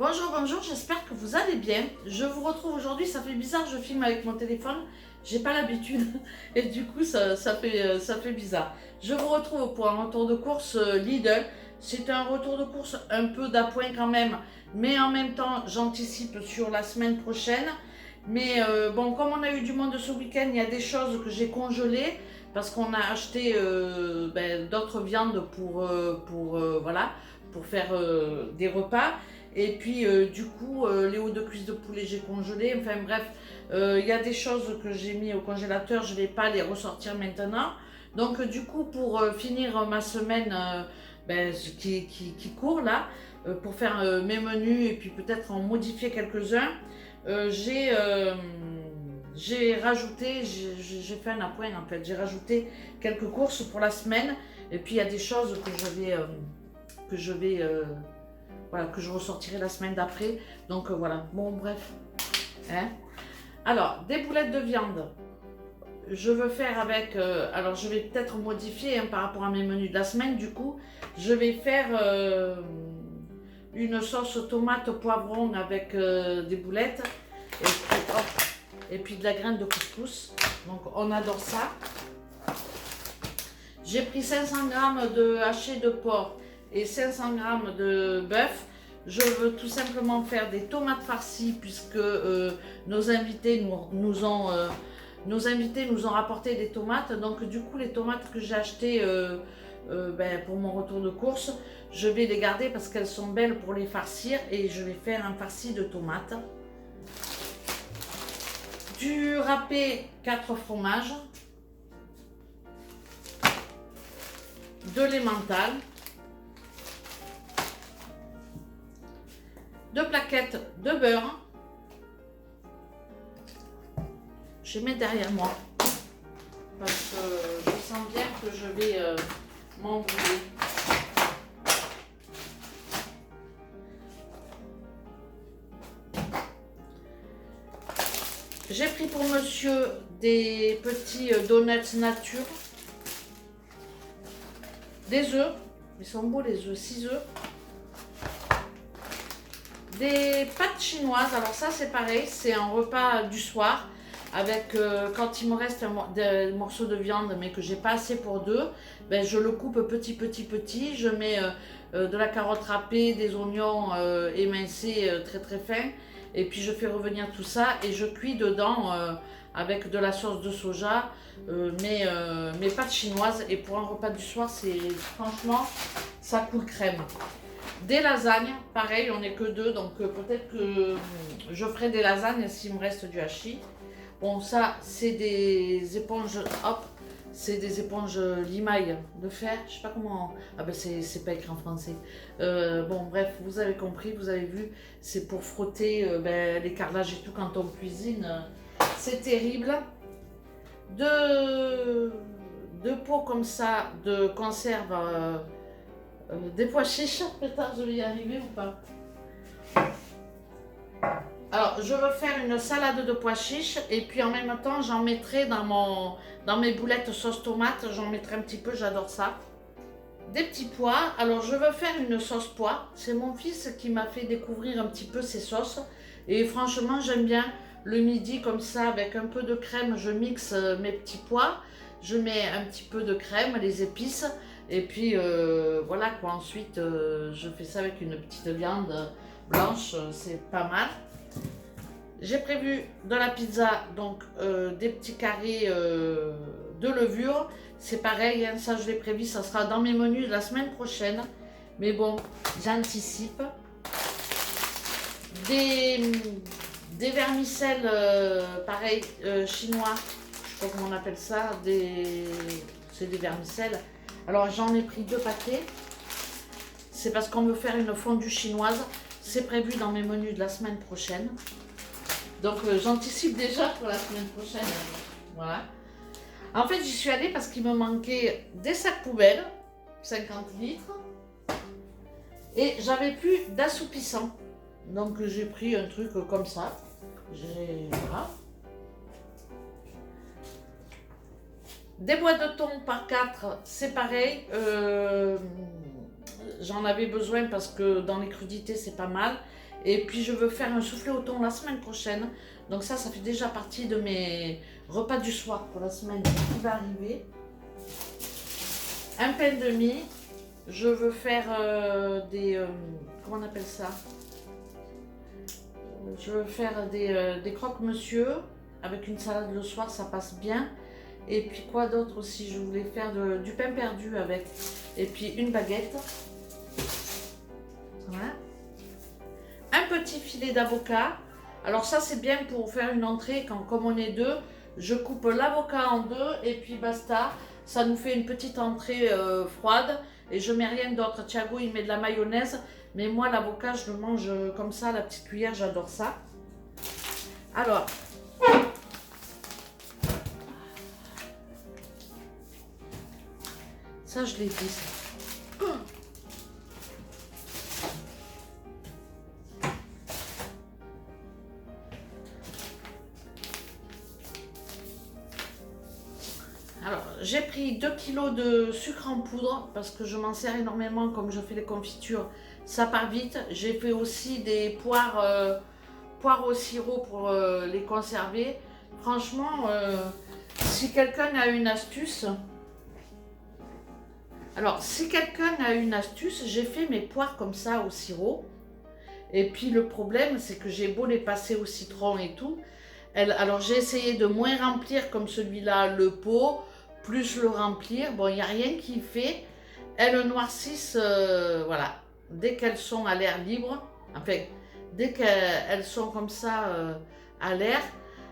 Bonjour, bonjour, j'espère que vous allez bien. Je vous retrouve aujourd'hui, ça fait bizarre, je filme avec mon téléphone, j'ai pas l'habitude et du coup ça fait bizarre. Je vous retrouve pour un retour de course Lidl. C'est un retour de course un peu d'appoint quand même, mais en même temps j'anticipe sur la semaine prochaine. Mais bon, comme on a eu du monde ce week-end, il y a des choses que j'ai congelées parce qu'on a acheté d'autres viandes voilà, pour faire des repas. Et puis du coup, les hauts de cuisse de poulet, j'ai congelé. Enfin bref, il y a des choses que j'ai mis au congélateur, je ne vais pas les ressortir maintenant. Donc du coup, pour finir ma semaine qui court là, pour faire mes menus et puis peut-être en modifier quelques-uns, j'ai rajouté, j'ai fait un appoint en fait, j'ai rajouté quelques courses pour la semaine. Et puis il y a des choses que je vais voilà, que je ressortirai la semaine d'après. Donc voilà, bon bref. Hein. Alors, des boulettes de viande. Je veux faire avec... alors je vais peut-être modifier par rapport à mes menus de la semaine. Du coup, je vais faire une sauce tomate poivron avec des boulettes. Et puis de la graine de couscous. Donc on adore ça. J'ai pris 500 g de haché de porc et 500 g de bœuf. Je veux tout simplement faire des tomates farcies puisque nos invités nous ont rapporté des tomates. Donc du coup les tomates que j'ai achetées pour mon retour de course, je vais les garder parce qu'elles sont belles pour les farcir et je vais faire un farci de tomates. Du râpé 4 fromages. De l'emmental, deux plaquettes de beurre. Je mets derrière moi parce que je sens bien que je vais m'embrouiller. J'ai pris pour monsieur des petits donuts nature. Des œufs, ils sont beaux les œufs, 6 œufs. Des pâtes chinoises, alors ça c'est pareil, c'est un repas du soir avec quand il me reste des morceaux de viande mais que j'ai pas assez pour deux, ben, je le coupe petit, je mets de la carotte râpée, des oignons émincés très fins et puis je fais revenir tout ça et je cuis dedans avec de la sauce de soja, mes pâtes chinoises. Et pour un repas du soir, c'est franchement, ça coule crème. Des lasagnes, pareil, on n'est que deux, donc peut-être que je ferai des lasagnes s'il me reste du hachis. Bon, ça, c'est des éponges, hop, c'est des éponges limaille de fer, je sais pas comment... Ah ben c'est pas écrit en français. Bon bref, vous avez compris, vous avez vu, c'est pour frotter les carrelages et tout quand on cuisine. C'est terrible. Deux pots comme ça de conserve des pois chiches. Putain, je vais y arriver ou pas? Alors, je veux faire une salade de pois chiches et puis en même temps, j'en mettrai dans mes boulettes sauce tomate, j'en mettrai un petit peu, j'adore ça. Des petits pois. Alors, je veux faire une sauce pois. C'est mon fils qui m'a fait découvrir un petit peu ces sauces et franchement, j'aime bien. Le midi comme ça avec un peu de crème, je mixe mes petits pois, je mets un petit peu de crème, les épices et puis voilà quoi. Ensuite je fais ça avec une petite viande blanche, c'est pas mal. J'ai prévu dans la pizza donc des petits carrés de levure, c'est pareil hein, ça je l'ai prévu, ça sera dans mes menus de la semaine prochaine, mais bon j'anticipe. Des vermicelles, pareil, chinois, je sais pas comment on appelle ça, c'est des vermicelles. Alors j'en ai pris 2 paquets, c'est parce qu'on veut faire une fondue chinoise, c'est prévu dans mes menus de la semaine prochaine. Donc j'anticipe déjà pour la semaine prochaine, voilà. En fait j'y suis allée parce qu'il me manquait des sacs poubelles, 50 litres, et j'avais plus d'assoupissant. Donc j'ai pris un truc comme ça. Voilà. Des boîtes de thon par 4, c'est pareil. J'en avais besoin parce que dans les crudités, c'est pas mal. Et puis je veux faire un soufflé au thon la semaine prochaine. Donc ça fait déjà partie de mes repas du soir pour la semaine qui va arriver. Un pain de mie. Je veux faire comment on appelle ça? Je veux faire des croque-monsieur avec une salade le soir, ça passe bien. Et puis quoi d'autre aussi? Je voulais faire du pain perdu avec. Et puis une baguette. Voilà. Un petit filet d'avocat. Alors ça c'est bien pour faire une entrée quand comme on est deux. Je coupe l'avocat en deux et puis basta. Ça nous fait une petite entrée froide. Et je mets rien d'autre. Thiago il met de la mayonnaise. Mais moi l'avocat je le mange comme ça, la petite cuillère, j'adore ça. Alors. Ça je l'ai dit ça. Alors, j'ai pris 2 kg de sucre en poudre parce que je m'en sers énormément comme je fais les confitures. Ça part vite. J'ai fait aussi des poires au sirop pour les conserver. Franchement, si quelqu'un a une astuce... Alors, si quelqu'un a une astuce, j'ai fait mes poires comme ça au sirop. Et puis le problème, c'est que j'ai beau les passer au citron et tout. Alors, j'ai essayé de moins remplir comme celui-là le pot, plus le remplir. Bon, il n'y a rien qui fait. Elles noircissent, voilà, dès qu'elles sont à l'air libre. Enfin, dès qu'elles sont comme ça à l'air,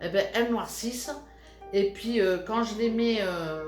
eh ben, elles noircissent. Et puis, quand je les mets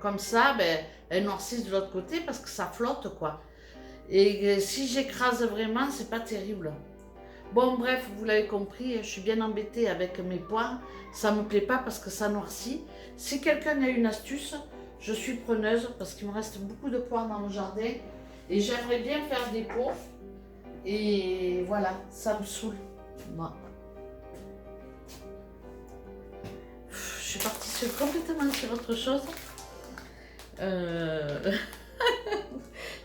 comme ça, ben, elles noircissent de l'autre côté parce que ça flotte, quoi. Et si j'écrase vraiment, c'est pas terrible. Bon, bref, vous l'avez compris, je suis bien embêtée avec mes poires. Ça me plaît pas parce que ça noircit. Si quelqu'un a une astuce, je suis preneuse parce qu'il me reste beaucoup de poires dans le jardin. Et j'aimerais bien faire des pots. Et voilà, ça me saoule. Moi. Je suis partie complètement sur autre chose. Je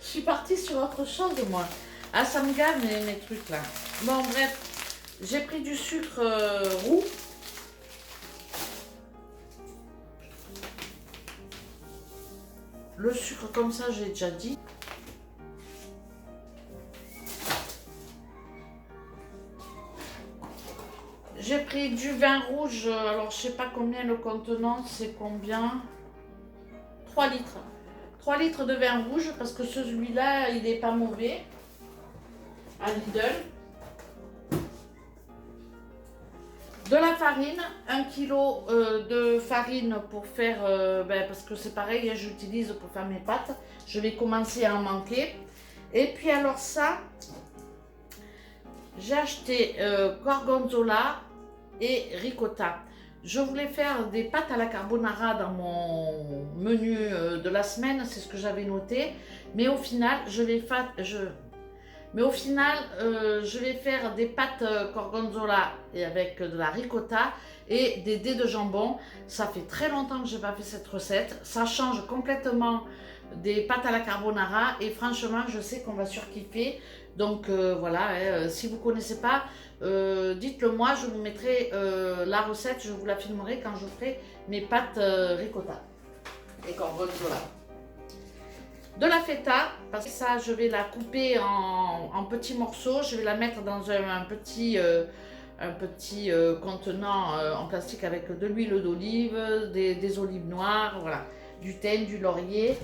suis partie sur autre chose, moi. Ah, ça me gave mes trucs là. Bon, bref, j'ai pris du sucre roux. Le sucre comme ça, j'ai déjà dit. J'ai pris du vin rouge, alors je sais pas combien le contenant, c'est combien? 3 litres. 3 litres de vin rouge parce que celui-là, il n'est pas mauvais. À Lidl. De la farine, 1 kg de farine pour faire, parce que c'est pareil, j'utilise pour faire mes pâtes. Je vais commencer à en manquer. Et puis alors ça, j'ai acheté gorgonzola et ricotta. Je voulais faire des pâtes à la carbonara dans mon menu de la semaine, c'est ce que j'avais noté. Mais au final, je vais faire des pâtes gorgonzola et avec de la ricotta et des dés de jambon. Ça fait très longtemps que je n'ai pas fait cette recette. Ça change complètement des pâtes à la carbonara et franchement, je sais qu'on va surkiffer. Donc voilà, si vous ne connaissez pas, dites-le moi, je vous mettrai la recette, je vous la filmerai quand je ferai mes pâtes ricotta et gorgonzola. De la feta, parce que ça je vais la couper en petits morceaux, je vais la mettre dans un petit contenant en plastique avec de l'huile d'olive, des olives noires, voilà, du thym, du laurier.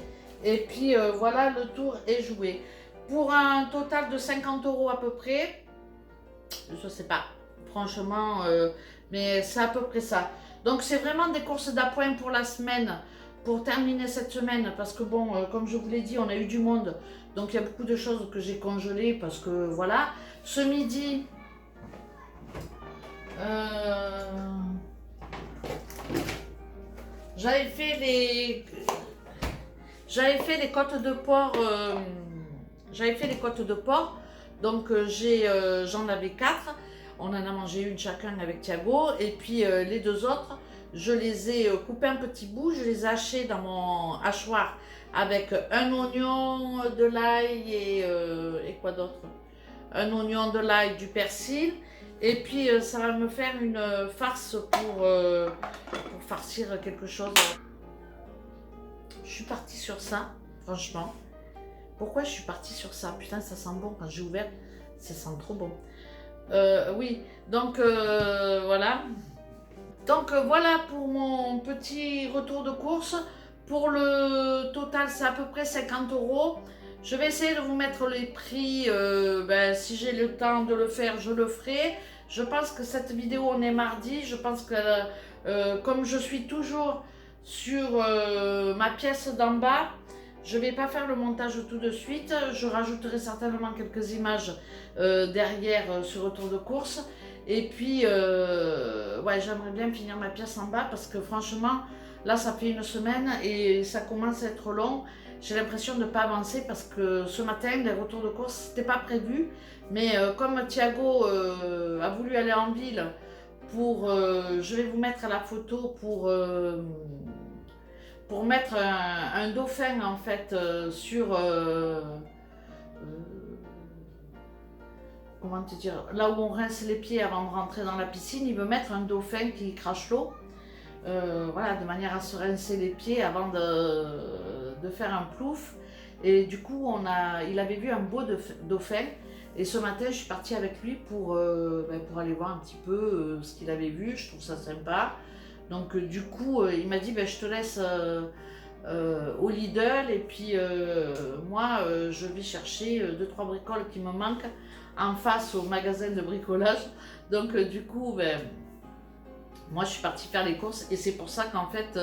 Et puis voilà, le tour est joué. Pour un total de 50 € à peu près, je sais pas, franchement, mais c'est à peu près ça. Donc c'est vraiment des courses d'appoint pour la semaine, pour terminer cette semaine, parce que bon, comme je vous l'ai dit, on a eu du monde, donc il y a beaucoup de choses que j'ai congelées, parce que voilà. Ce midi, j'avais fait les côtes de porc. J'avais fait les côtes de porc, donc j'en avais 4. On en a mangé une chacun avec Thiago. Et puis les deux autres, je les ai coupés un petit bout, je les ai hachés dans mon hachoir avec un oignon, de l'ail et quoi d'autre? Un oignon, de l'ail, du persil. Et puis ça va me faire une farce pour farcir quelque chose. Je suis partie sur ça, franchement. Pourquoi je suis partie sur ça? Putain, ça sent bon. Quand j'ai ouvert, ça sent trop bon. Oui, donc voilà. Donc voilà pour mon petit retour de course. Pour le total, c'est à peu près 50 €. Je vais essayer de vous mettre les prix. Si j'ai le temps de le faire, je le ferai. Je pense que cette vidéo, on est mardi. Je pense que comme je suis toujours sur ma pièce d'en bas, je ne vais pas faire le montage tout de suite. Je rajouterai certainement quelques images derrière ce retour de course. Et puis, ouais, j'aimerais bien finir ma pièce en bas parce que franchement, là, ça fait une semaine et ça commence à être long. J'ai l'impression de ne pas avancer parce que ce matin, les retours de course, c'était pas prévu. Mais comme Thiago a voulu aller en ville pour... je vais vous mettre la photo pour mettre un dauphin en fait sur... comment te dire, là où on rince les pieds avant de rentrer dans la piscine, il veut mettre un dauphin qui crache l'eau, voilà, de manière à se rincer les pieds avant de faire un plouf. Et du coup, il avait vu un beau dauphin. Et ce matin, je suis partie avec lui pour aller voir un petit peu ce qu'il avait vu. Je trouve ça sympa. Donc du coup, il m'a dit, je te laisse au Lidl. Et puis moi, je vais chercher 2-3 bricoles qui me manquent en face au magasin de bricolage. Donc du coup, moi je suis partie faire les courses et c'est pour ça qu'en fait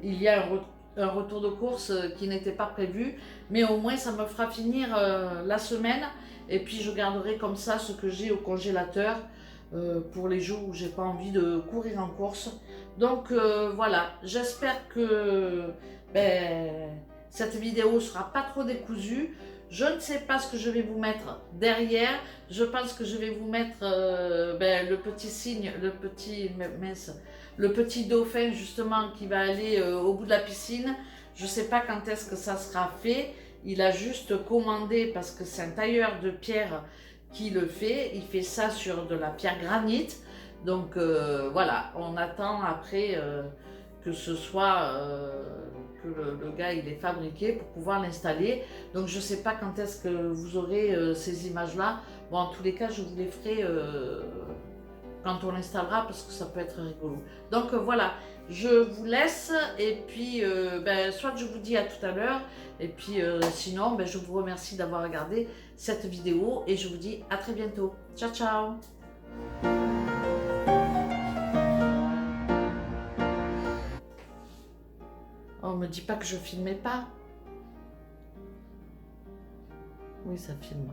il y a un retour de course qui n'était pas prévu, mais au moins ça me fera finir la semaine et puis je garderai comme ça ce que j'ai au congélateur pour les jours où j'ai pas envie de courir en course. Donc voilà, j'espère que cette vidéo sera pas trop décousue. Je ne sais pas ce que je vais vous mettre derrière. Je pense que je vais vous mettre le petit signe, le petit dauphin justement qui va aller au bout de la piscine. Je ne sais pas quand est-ce que ça sera fait. Il a juste commandé parce que c'est un tailleur de pierre qui le fait. Il fait ça sur de la pierre granite. Donc voilà, on attend après que ce soit... que le gars il est fabriqué pour pouvoir l'installer. Donc je sais pas quand est-ce que vous aurez ces images là. Bon, en tous les cas je vous les ferai quand on l'installera parce que ça peut être rigolo. Donc voilà, je vous laisse et puis soit je vous dis à tout à l'heure et puis sinon je vous remercie d'avoir regardé cette vidéo et je vous dis à très bientôt. Ciao ciao. Oh, me dis pas que je filmais pas. Oui, ça filme.